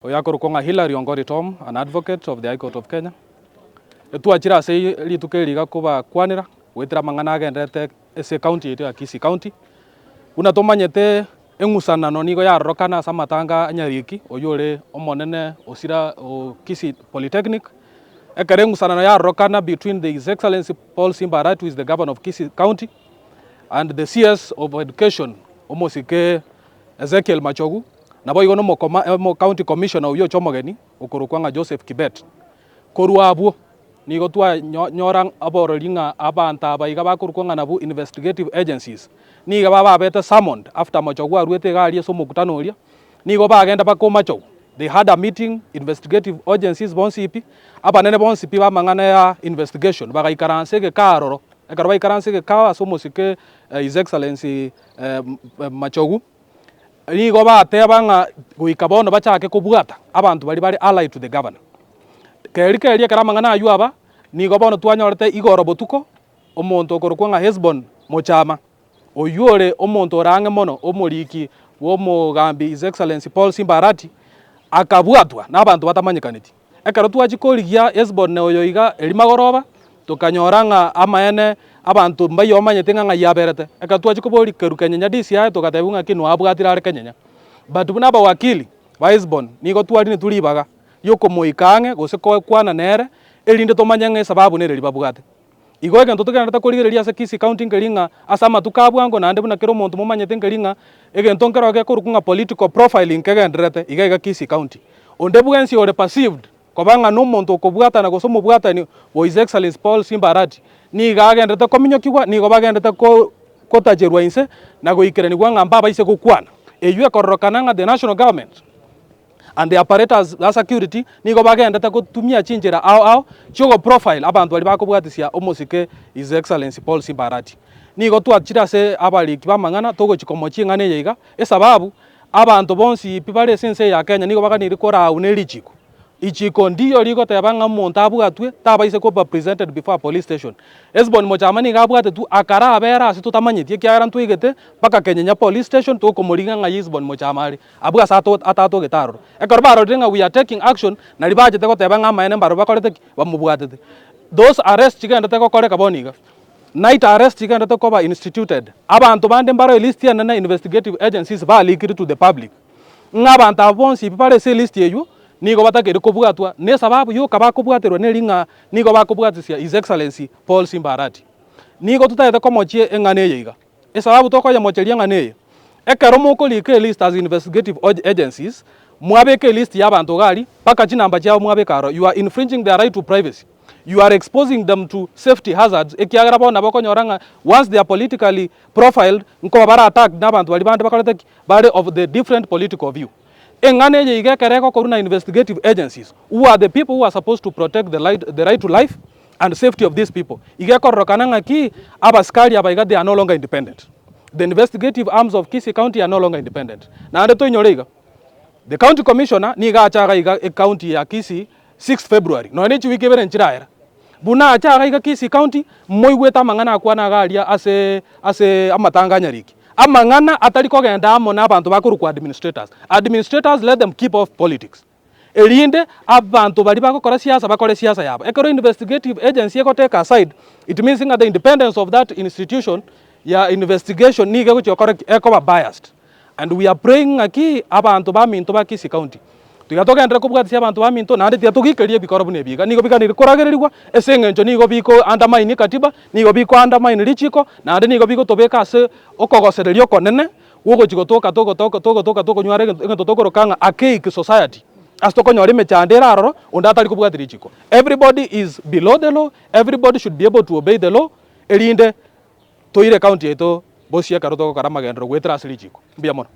Oyakorukonga Hilary Ongori Tom, an advocate of the High Court of Kenya. Tuachira sei litukeriga kuba kwanira wetira mangana agendete ese county yetu ya Kisii County. Unatomanyete engusanano nigo yarorokana samatanga Nyariki oyore omonene osira o Kisii Polytechnic. Ekere engusanano yarorokana between the His Excellency H.E Arati, who is the governor of Kisii County, and the CS of Education omosike Ezekiel Machogu. Nabo igono mo county commissioner uyo chomogeni okurukwanga Joseph Kibet korwa abu nigo twa nyorang aborolinga abanta abaiga bakurukwanga nabu investigative agencies niga baba beta summoned after Machogu arwete gali so mukutano ulia nigo bagenda bakoma Machogu. They had a meeting, investigative agencies bonsipi abanene bonsipi bamangana ya investigation bagaikaransege karoro ekarba ikaransege ka so musike His Excellency Machogu nigo batebanga guikabono bachake kubwata abantu bari allied to the governor. Kerikeria karamangana ayu aba nigo bono twanyorete igoro botuko omonto okorukwanga Hesborn Mochamana oyure omonto orange mono omoriki wo mogambi His Excellency H.E Arati akabwatwa nabantu batamanyikaniti ekero twachikorigia Hesborn ne oyoiga elimagoroba tukanyoranga amaene abantu mbayo manyete nga yaberete ekatwachi kubori kerukenya DCI tukatebunga kinu abwatira ari Kenya but buna ba wakili ba Hesborn nigo twari tulibaga yoko moikange gose ko kwana nere elinde tomanyanga sababu nere libabwate igo egento tukenda kurigereria ase Kisii County ngelinga asama tukabwango nande buna kero muntu momanyete ngelinga egento nkeroge kurukunga political profiling kegenderete igaiga Kisii County onde bwensi ore perceived kobanga n'umuntu okubwata na gosomo bwatani wo His Excellency H.E Arati niga agendete kominyokigwa nigo bagendete ko tajerwa inse na goikere nigwa ngamba baise gukwana eyu ekororokananga the national government and the apparatus the security nigo bagendete kutumia chinjira ao chogo profile abantu bali bakobwatisia omosike His Excellency H.E Arati nigo twachira se abaliki bamangana togo chikomochi ngane yeiga esababu abantu bonsi pibale sense ya Kenya nigo baganiri kora unelichiko ichiko ndiyo ligo tebanga monta abwatwe tabaise ko presented before a police station. Hesborn Mochamana gabwate tu akara abera ase tutamanyiti kiarantu igete paka Kenya police station to komoringa nga Hesborn Mochamana abwa sato atato getaro ekorba rodinga we are taking action na libaje te ko tebanga maene mbaro bakorete bamubwatete those arrests chigenda te ko koreka boniga night arrest chigenda te ko ba instituted abantu bande mbaro list ya na investigative agencies ba leaked to the public ng'abantu abonsi pipare se list yeyu nigo batakere kubwatwa ne sababu yo kabakubwaterwa ne linga nigo bakubwatisia His Excellency H.E Arati nigo tutayete komochie engane yiga esababu toko ya mochelia ngane ekero moko like list as investigative agencies mwabeke list y'abantu gali paka chinamba chao mwabekaro you are infringing their right to privacy, you are exposing them to safety hazards ekiagara bona bakonyoranga once they are politically profiled nko bara attack n'abantu bali bande bakolete bari of the different political view. Engane yiga kereko koruna investigative agencies who are the people who are supposed to protect the right to life and safety of these people. Iga korokananga ki abaskari abaiga they are no longer independent. The investigative arms of Kisii County are no longer independent. Na ande to inyorega. The county commissioner niga achaga iga county ya Kisii 6th February. No ene chiwike bere nchiraera. Buna achaga iga Kisii County moigweta mangana akwana galia ase amatanga Nyariki. Amangana ataliko genda amo na abantu bakuru kwa administrators let them keep off politics elinde abantu bali bakora siasa bakore siasa yabo ekoro investigative agency eko take aside it means the independence of that institution ya investigation niga kucho correct eko biased and we are praying aki abantu ba minto ba Kisii County tugatoka ndira kubwatisia abantu ba minto nande tiatugikerie bikoro bune biga nigo bikanire koragerirwa esengencho nigo biko undermine katiba nigo biko undermine lichiko nande nigo biko tobeka ase okogosererio konene wogo chiko toko nyware ngento tokorokanga a cake society asto konyore mechandera aroro onda atali kubwatira lichiko. Everybody is below the law, everybody should be able to obey the law elinde toire county yeto bosia karoto karamagendro gwetera asili lichiko mbia mono.